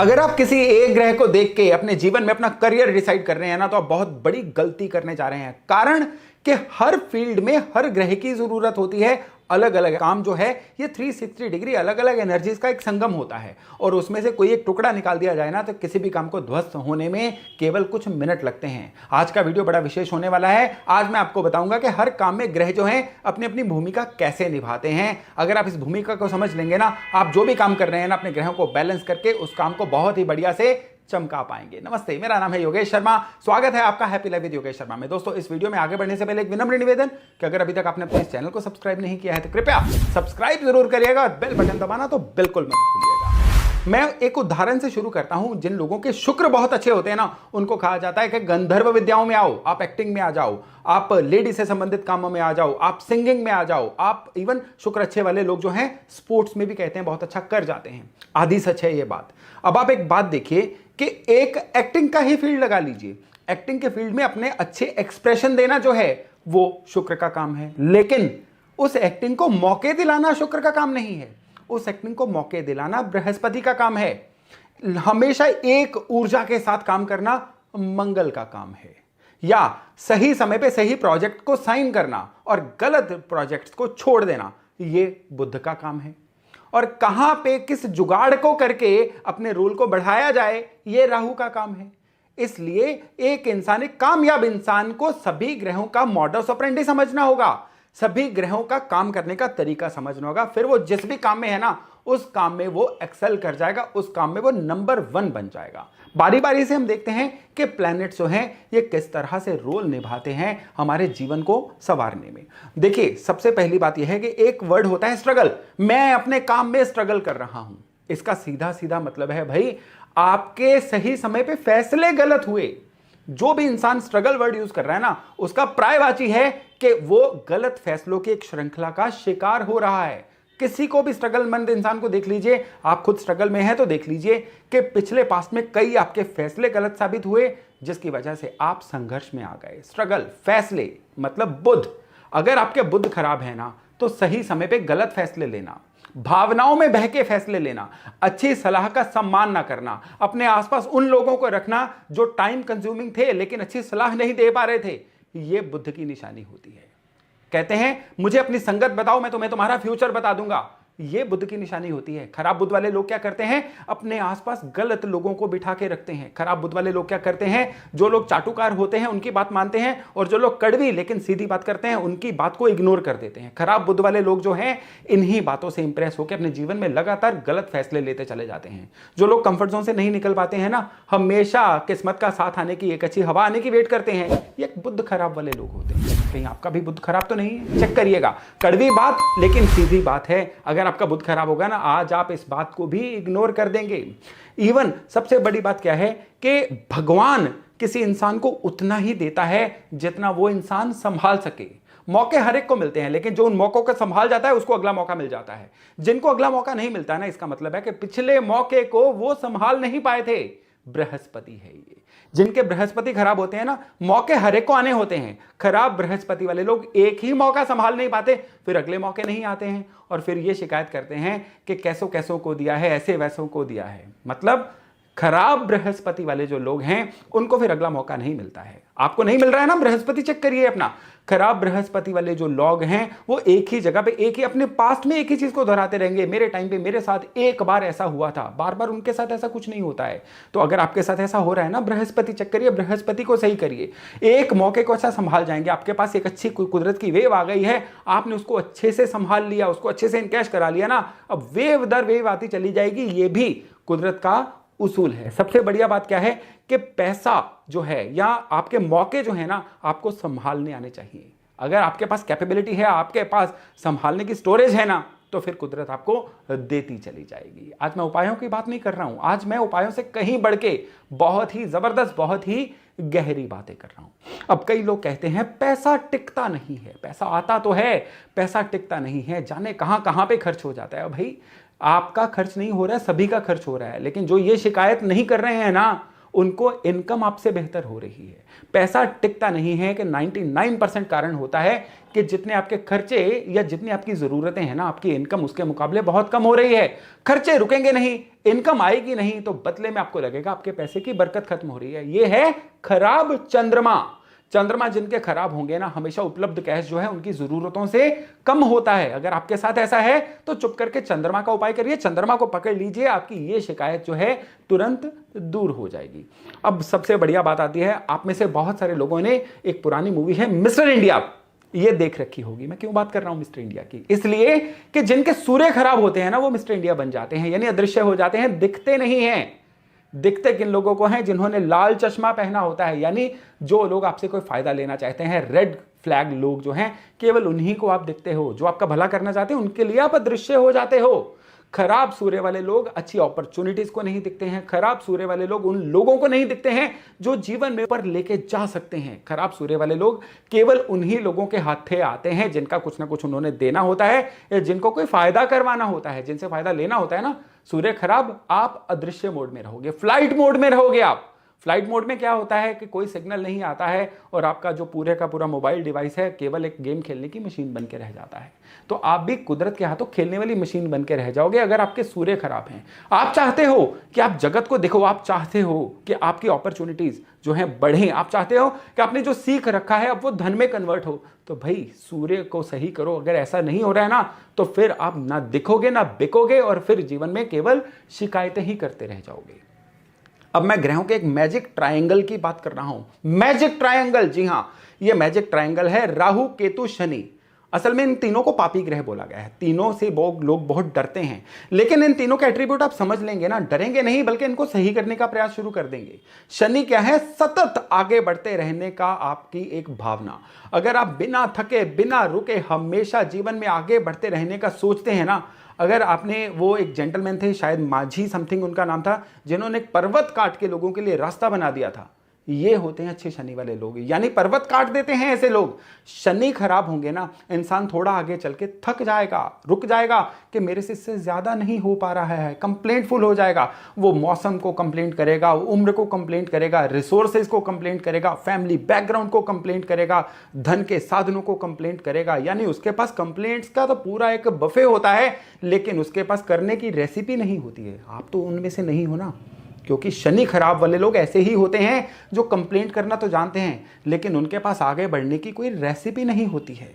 अगर आप किसी एक ग्रह को देख के अपने जीवन में अपना करियर डिसाइड कर रहे हैं ना, तो आप बहुत बड़ी गलती करने जा रहे हैं। कारण कि हर फील्ड में हर ग्रह की जरूरत होती है। अलग अलग काम जो है ये 360 डिग्री अलग अलग एनर्जीज का एक संगम होता है, और उसमें से कोई एक टुकड़ा निकाल दिया जाए ना, तो किसी भी काम को ध्वस्त होने में केवल कुछ मिनट लगते हैं। आज का वीडियो बड़ा विशेष होने वाला है। आज मैं आपको बताऊंगा कि हर काम में ग्रह जो हैं अपनी अपनी भूमिका कैसे निभाते हैं। अगर आप इस भूमिका को समझ लेंगे ना, आप जो भी काम कर रहे हैं ना, अपने ग्रहों को बैलेंस करके उस काम को बहुत ही बढ़िया से चमका पाएंगे। नमस्ते, मेरा नाम है योगेश शर्मा। स्वागत है आपका happy life with Yogesh Sharma में। दोस्तों, इस वीडियो में आगे बढ़ने से पहले एक विनम्र निवेदन कि अगर अभी तक आपने अपने इस चैनल को सब्सक्राइब नहीं किया है तो कृपया सब्सक्राइब जरूर करिएगा और बेल बटन दबाना तो बिल्कुल मत भूलिएगा। मैं एक उदाहरण से शुरू करता हूं। जिन लोगों के शुक्र बहुत अच्छे होते हैं ना, उनको कहा जाता है कि गंधर्व विद्याओं में आओ, आप एक्टिंग में आ जाओ, आप लेडी से संबंधित कामों में आ जाओ, आप सिंगिंग में आ जाओ, आप इवन शुक्र अच्छे वाले लोग जो हैं स्पोर्ट्स में भी कहते हैं बहुत अच्छा कर जाते हैं। आधी सच है ये बात। अब आप एक बात देखिए कि एक एक्टिंग का ही फील्ड लगा लीजिए। एक्टिंग के फील्ड में अपने अच्छे एक्सप्रेशन देना जो है वो शुक्र का काम है, लेकिन उस एक्टिंग को मौके दिलाना शुक्र का काम नहीं है। उस एक्टिंग को मौके दिलाना बृहस्पति का काम है। हमेशा एक ऊर्जा के साथ काम करना मंगल का काम है, या सही समय पे सही प्रोजेक्ट को साइन करना और गलत प्रोजेक्ट्स को छोड़ देना ये बुध का काम है। और कहां पे किस जुगाड़ को करके अपने रोल को बढ़ाया जाए ये राहु का काम है। इसलिए एक इंसान, एक कामयाब इंसान को सभी ग्रहों का मॉडस ऑपरेंडी समझना होगा, सभी ग्रहों का काम करने का तरीका समझना होगा। फिर वो जिस भी काम में है ना, उस काम में वो एक्सेल कर जाएगा, उस काम में वो नंबर 1 बन जाएगा। बारी बारी से हम देखते हैं कि प्लैनेट्स जो हैं ये किस तरह से रोल निभाते हैं हमारे जीवन को संवारने में। देखिए, सबसे पहली बात यह है कि एक वर्ड होता है स्ट्रगल। मैं अपने काम में स्ट्रगल कर रहा हूं, इसका सीधा सीधा मतलब है भाई आपके सही समय पे फैसले गलत हुए। जो भी इंसान स्ट्रगल वर्ड यूज कर रहा है ना, उसका प्रायवाची है कि वो गलत फैसलों की एक श्रृंखला का शिकार हो रहा है। किसी को भी स्ट्रगलमंद इंसान को देख लीजिए, आप खुद स्ट्रगल में हैं तो देख लीजिए कि पिछले पास्ट में कई आपके फैसले गलत साबित हुए, जिसकी वजह से आप संघर्ष में आ गए। स्ट्रगल, फैसले मतलब बुध। अगर आपके बुध खराब है ना, तो सही समय पे गलत फैसले लेना, भावनाओं में बह के फैसले लेना, अच्छी सलाह का सम्मान ना करना, अपने आसपास उन लोगों को रखना जो टाइम कंज्यूमिंग थे लेकिन अच्छी सलाह नहीं दे पा रहे थे, ये बुध की निशानी होती है। कहते हैं मुझे अपनी संगत बताओ, मैं तुम्हें तुम्हारा फ्यूचर बता दूंगा, ये बुध की निशानी होती है। खराब बुध वाले लोग क्या करते हैं, अपने आसपास गलत लोगों को बिठा के रखते हैं। खराब बुध वाले लोग क्या करते हैं, जो लोग चाटुकार होते हैं उनकी बात मानते हैं, और जो लोग कड़वी लेकिन सीधी बात करते हैं उनकी बात को इग्नोर कर देते हैं। खराब बुध वाले लोग जो हैं इन्हीं बातों से इंप्रेस होकर अपने जीवन में लगातार गलत फैसले लेते चले जाते हैं। जो लोग कंफर्ट जोन से नहीं निकल पाते हैं ना, हमेशा किस्मत का साथ आने की, एक अच्छी हवा आने की वेट करते हैं, ये बुध खराब वाले लोग होते हैं। कहीं आपका भी बुध खराब तो नहीं है? चेक करिएगा। कड़वी बात लेकिन सीधी बात है। अगर आपका बुध खराब होगा ना, आज आप इस बात को भी इग्नोर कर देंगे। इवन सबसे बड़ी बात क्या है कि भगवान किसी इंसान को उतना ही देता है जितना वो इंसान संभाल सके। मौके हर एक को मिलते हैं, लेकिन जो उन मौकों को संभाल जाता है उसको अगला मौका मिल जाता है। जिनको अगला मौका नहीं मिलता ना, इसका मतलब है कि पिछले मौके को वो संभाल नहीं पाए थे। बृहस्पति है ये। जिनके बृहस्पति खराब होते हैं ना, मौके हर एक को आने होते हैं। खराब बृहस्पति वाले लोग एक ही मौका संभाल नहीं पाते, फिर अगले मौके नहीं आते हैं, और फिर ये शिकायत करते हैं कि कैसों कैसों को दिया है, ऐसे वैसों को दिया है। मतलब खराब बृहस्पति वाले जो लोग हैं उनको फिर अगला मौका नहीं मिलता है। आपको नहीं मिल रहा है ना, बृहस्पति चेक करिए अपना। खराब बृहस्पति वाले जो लोग हैं वो एक ही जगह पे, एक ही अपने पास्ट में एक ही चीज को दोहराते रहेंगे। मेरे टाइम पे मेरे साथ एक बार ऐसा हुआ था, बार बार उनके साथ ऐसा कुछ नहीं होता है। तो अगर आपके साथ ऐसा हो रहा है ना, बृहस्पति चेक करिए, बृहस्पति को सही करिए। एक मौके को अच्छा संभाल जाएंगे। आपके पास एक अच्छी कुदरत की वेव आ गई है, आपने उसको अच्छे से संभाल लिया, उसको अच्छे से इनकैश करा लिया ना, अब वेव दर वेव आती चली जाएगी। ये भी कुदरत का उसूल है। सबसे बढ़िया बात क्या है कि पैसा जो है या आपके मौके जो है ना, आपको संभालने आने चाहिए। अगर आपके पास कैपेबिलिटी है, आपके पास संभालने की स्टोरेज है ना, तो फिर कुदरत आपको देती चली जाएगी। आज मैं उपायों की बात नहीं कर रहा हूं, आज मैं उपायों से कहीं बढ़ के बहुत ही जबरदस्त, बहुत ही गहरी बातें कर रहा हूं। अब कई लोग कहते हैं पैसा टिकता नहीं है। पैसा आता तो है, पैसा टिकता नहीं है, जाने कहां कहां पे खर्च हो जाता है। भाई आपका खर्च नहीं हो रहा है, सभी का खर्च हो रहा है, लेकिन जो ये शिकायत नहीं कर रहे हैं ना, उनको इनकम आपसे बेहतर हो रही है। पैसा टिकता नहीं है कि 99% कारण होता है कि जितने आपके खर्चे या जितनी आपकी जरूरतें हैं ना, आपकी इनकम उसके मुकाबले बहुत कम हो रही है। खर्चे रुकेंगे नहीं, इनकम आएगी नहीं, तो बदले में आपको लगेगा आपके पैसे की बरकत खत्म हो रही है। यह है खराब चंद्रमा। चंद्रमा जिनके खराब होंगे ना, हमेशा उपलब्ध कैश जो है उनकी जरूरतों से कम होता है। अगर आपके साथ ऐसा है तो चुप करके चंद्रमा का उपाय करिए, चंद्रमा को पकड़ लीजिए, आपकी ये शिकायत जो है तुरंत दूर हो जाएगी। अब सबसे बढ़िया बात आती है, आप में से बहुत सारे लोगों ने एक पुरानी मूवी है मिस्टर इंडिया, ये देख रखी होगी। मैं क्यों बात कर रहा हूं मिस्टर इंडिया की? इसलिए कि जिनके सूर्य खराब होते हैं ना, वो मिस्टर इंडिया बन जाते हैं, यानी अदृश्य हो जाते हैं, दिखते नहीं हैं। दिखते किन लोगों को हैं? जिन्होंने लाल चश्मा पहना होता है, यानी जो लोग आपसे कोई फायदा लेना चाहते हैं, रेड फ्लैग लोग जो हैं, केवल उन्हीं को आप दिखते हो। जो आपका भला करना चाहते हैं उनके लिए आप अदृश्य हो जाते हो। खराब सूर्य वाले लोग अच्छी अपॉर्चुनिटीज को नहीं दिखते हैं। खराब सूर्य वाले लोग उन लोगों को नहीं दिखते हैं जो जीवन में ऊपर लेके जा सकते हैं। खराब सूर्य वाले लोग केवल उन्हीं लोगों के हाथे आते हैं जिनका कुछ ना कुछ उन्होंने देना होता है, या जिनको कोई फायदा करवाना होता है, जिनसे फायदा लेना होता है ना। सूर्य खराब, आप अदृश्य मोड में रहोगे, फ्लाइट मोड में रहोगे आप। फ्लाइट मोड में क्या होता है कि कोई सिग्नल नहीं आता है और आपका जो पूरे का पूरा मोबाइल डिवाइस है केवल एक गेम खेलने की मशीन बन के रह जाता है। तो आप भी कुदरत के हाथों खेलने वाली मशीन बन के रह जाओगे अगर आपके सूर्य खराब हैं। आप चाहते हो कि आप जगत को देखो, आप चाहते हो कि आपकी अपॉर्चुनिटीज जो हैं बढ़ें, आप चाहते हो कि आपने जो सीख रखा है अब वो धन में कन्वर्ट हो, तो भाई सूर्य को सही करो। अगर ऐसा नहीं हो रहा है ना, तो फिर आप ना दिखोगे ना बिकोगे और फिर जीवन में केवल शिकायतें ही करते रह जाओगे। अब मैं ग्रहों के एक मैजिक ट्रायंगल की बात कर रहा हूं। मैजिक ट्रायंगल, जी हां, यह मैजिक ट्रायंगल है राहु केतु शनि। असल में इन तीनों को पापी ग्रह बोला गया है। तीनों से लोग बहुत डरते हैं, लेकिन इन तीनों के एट्रीब्यूट आप समझ लेंगे ना, डरेंगे नहीं बल्कि इनको सही करने का प्रयास शुरू कर देंगे। शनि क्या है? सतत आगे बढ़ते रहने का आपकी एक भावना। अगर आप बिना थके बिना रुके हमेशा जीवन में आगे बढ़ते रहने का सोचते हैं ना, अगर आपने, वो एक जेंटलमैन थे शायद माझी समथिंग उनका नाम था, जिन्होंने एक पर्वत काट के लोगों के लिए रास्ता बना दिया था, ये होते हैं अच्छे शनि वाले लोग, यानी पर्वत काट देते हैं ऐसे लोग। शनि खराब होंगे ना, इंसान थोड़ा आगे चल के थक जाएगा, रुक जाएगा कि मेरे से इससे ज्यादा नहीं हो पा रहा है, कंप्लेंटफुल हो जाएगा। वो मौसम को कंप्लेंट करेगा, उम्र को कंप्लेंट करेगा, रिसोर्सेज को कंप्लेंट करेगा, फैमिली बैकग्राउंड को कंप्लेंट करेगा, धन के साधनों को कंप्लेंट करेगा। यानी उसके पास कंप्लेंट्स का तो पूरा एक बफे होता है, लेकिन उसके पास करने की रेसिपी नहीं होती है। आप तो उनमें से नहीं हो ना, क्योंकि शनि खराब वाले लोग ऐसे ही होते हैं जो कंप्लेंट करना तो जानते हैं, लेकिन उनके पास आगे बढ़ने की कोई रेसिपी नहीं होती है।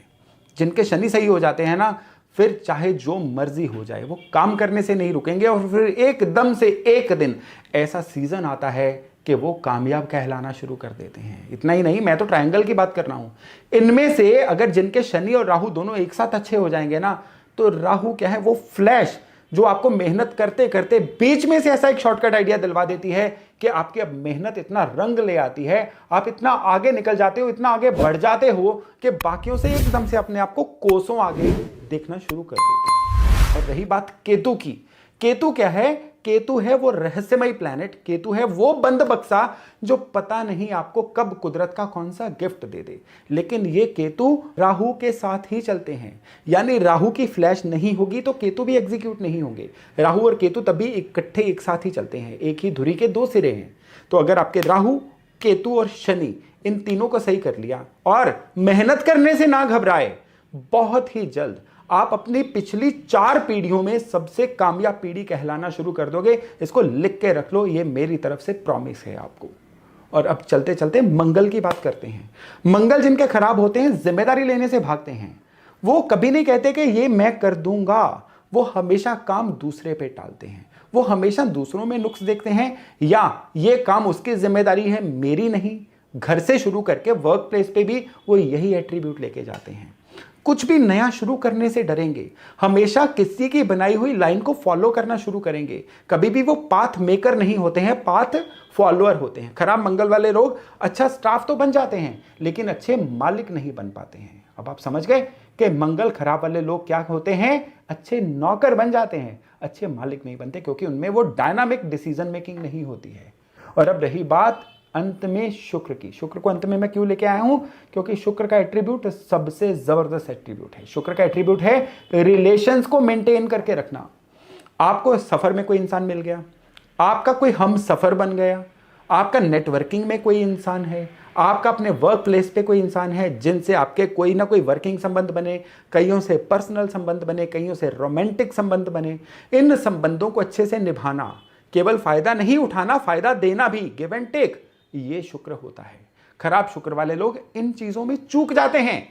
जिनके शनि सही हो जाते हैं ना, फिर चाहे जो मर्जी हो जाए वो काम करने से नहीं रुकेंगे, और फिर एकदम से एक दिन ऐसा सीजन आता है कि वो कामयाब कहलाना शुरू कर देते हैं। इतना ही नहीं, मैं तो ट्रायंगल की बात कर रहा हूं। इनमें से अगर जिनके शनि और राहु दोनों एक साथ अच्छे हो जाएंगे ना, तो राहु क्या है? वो फ्लैश जो आपको मेहनत करते करते बीच में से ऐसा एक शॉर्टकट आइडिया दिलवा देती है कि आपकी अब मेहनत इतना रंग ले आती है, आप इतना आगे निकल जाते हो, इतना आगे बढ़ जाते हो कि बाकियों से एकदम से अपने आप को कोसों आगे देखना शुरू कर देते हो। और रही बात केतु की, केतु क्या है? केतु है वो रहस्यमय प्लैनेट, केतु है वो बंद बक्सा जो पता नहीं आपको कब कुदरत का कौन सा गिफ्ट दे दे। लेकिन ये केतु राहु के साथ ही चलते हैं, यानी राहु की फ्लैश नहीं होगी तो केतु भी एग्जीक्यूट नहीं होंगे। राहु और केतु तभी इकट्ठे एक साथ ही चलते हैं, एक ही धुरी के दो सिरे हैं। तो अगर आपके राहु, केतु और शनि इन तीनों को सही कर लिया और मेहनत करने से ना घबराए, बहुत ही जल्द आप अपनी पिछली 4 पीढ़ियों में सबसे कामयाब पीढ़ी कहलाना शुरू कर दोगे। इसको लिख के रख लो, ये मेरी तरफ से प्रॉमिस है आपको। और अब चलते चलते मंगल की बात करते हैं। मंगल जिनके खराब होते हैं, जिम्मेदारी लेने से भागते हैं। वो कभी नहीं कहते कि ये मैं कर दूंगा, वो हमेशा काम दूसरे पे टालते हैं। वो हमेशा दूसरों में नुक्स देखते हैं, या ये काम उसकी जिम्मेदारी है मेरी नहीं। घर से शुरू करके वर्क प्लेस पे भी वो यही एट्रीब्यूट लेके जाते हैं। कुछ भी नया शुरू करने से डरेंगे, हमेशा किसी की बनाई हुई लाइन को फॉलो करना शुरू करेंगे। कभी भी वो पाथ मेकर नहीं होते हैं, पाथ फॉलोअर होते हैं। खराब मंगल वाले लोग अच्छा स्टाफ तो बन जाते हैं, लेकिन अच्छे मालिक नहीं बन पाते हैं। अब आप समझ गए कि मंगल खराब वाले लोग क्या होते हैं? अच्छे नौकर बन जाते हैं, अच्छे मालिक नहीं बनते, क्योंकि उनमें वो डायनामिक डिसीजन मेकिंग नहीं होती है। और अब रही बात अंत में शुक्र की। शुक्र को अंत में मैं क्यों लेके आया हूं? क्योंकि शुक्र का एट्रीब्यूट सबसे जबरदस्त एट्रीब्यूट है। शुक्र का एट्रीब्यूट है रिलेशंस को मेंटेन करके रखना। आपको सफर में कोई इंसान मिल गया, आपका कोई हम सफर बन गया, आपका नेटवर्किंग में कोई इंसान है, आपका अपने वर्क प्लेस पे कोई इंसान है जिनसे आपके कोई ना कोई वर्किंग संबंध बने, कईयों से पर्सनल संबंध बने, कईयों से रोमांटिक संबंध बने। इन संबंधों को अच्छे से निभाना, केवल फायदा नहीं उठाना, फायदा देना भी, गिव एंड टेक, ये शुक्र होता है। खराब शुक्र वाले लोग इन चीजों में चूक जाते हैं।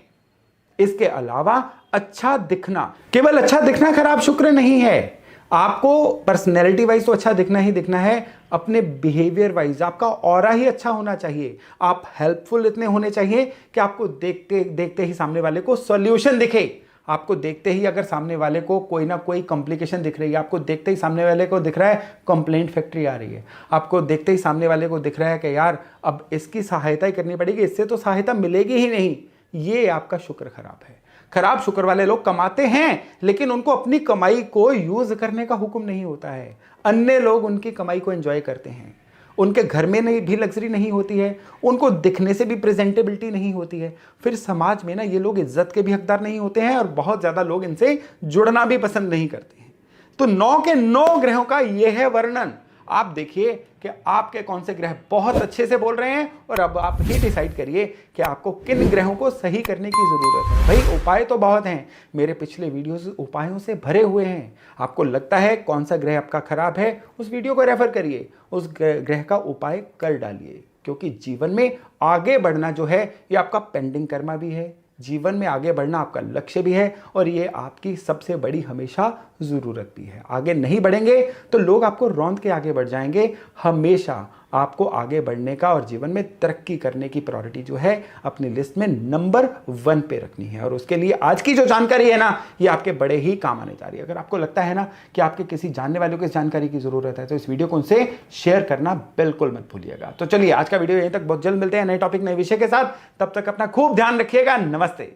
इसके अलावा अच्छा दिखना, केवल अच्छा दिखना खराब शुक्र नहीं है। आपको पर्सनैलिटी वाइज तो अच्छा दिखना ही दिखना है, अपने बिहेवियर वाइज आपका ऑरा ही अच्छा होना चाहिए। आप हेल्पफुल इतने होने चाहिए कि आपको देखते देखते ही सामने वाले को सॉल्यूशन दिखे। आपको देखते ही अगर सामने वाले को कोई ना कोई कॉम्प्लिकेशन दिख रही है, आपको देखते ही सामने वाले को दिख रहा है कंप्लेंट फैक्ट्री आ रही है, आपको देखते ही सामने वाले को दिख रहा है कि यार अब इसकी सहायता ही करनी पड़ेगी, इससे तो सहायता मिलेगी ही नहीं, ये आपका शुक्र खराब है। खराब शुक्र वाले लोग कमाते हैं लेकिन उनको अपनी कमाई को यूज करने का हुक्म नहीं होता है। अन्य लोग उनकी कमाई को एंजॉय करते हैं, उनके घर में नहीं भी लग्जरी नहीं होती है, उनको दिखने से भी प्रेजेंटेबिलिटी नहीं होती है, फिर समाज में ना ये लोग इज्जत के भी हकदार नहीं होते हैं और बहुत ज्यादा लोग इनसे जुड़ना भी पसंद नहीं करते हैं। तो 9 के 9 ग्रहों का यह है वर्णन। आप देखिए कि आपके कौन से ग्रह बहुत अच्छे से बोल रहे हैं और अब आप ही डिसाइड करिए कि आपको किन ग्रहों को सही करने की जरूरत है। भाई उपाय तो बहुत हैं, मेरे पिछले वीडियोस उपायों से भरे हुए हैं। आपको लगता है कौन सा ग्रह आपका खराब है, उस वीडियो को रेफर करिए, उस ग्रह का उपाय कर डालिए, क्योंकि जीवन में आगे बढ़ना जो है ये आपका पेंडिंग कर्मा भी है। जीवन में आगे बढ़ना आपका लक्ष्य भी है और ये आपकी सबसे बड़ी हमेशा ज़रूरत भी है। आगे नहीं बढ़ेंगे तो लोग आपको रौंद के आगे बढ़ जाएंगे। हमेशा आपको आगे बढ़ने का और जीवन में तरक्की करने की प्रायोरिटी जो है अपनी लिस्ट में नंबर 1 पे रखनी है। और उसके लिए आज की जो जानकारी है ना, ये आपके बड़े ही काम आने जा रही है। अगर आपको लगता है ना कि आपके किसी जानने वालों को इस जानकारी की ज़रूरत है तो इस वीडियो को उनसे शेयर करना बिल्कुल मत भूलिएगा। तो चलिए आज का वीडियो यहीं तक, बहुत जल्द मिलते हैं नए टॉपिक नए विषय के साथ। तब तक अपना खूब ध्यान रखिएगा। नमस्ते।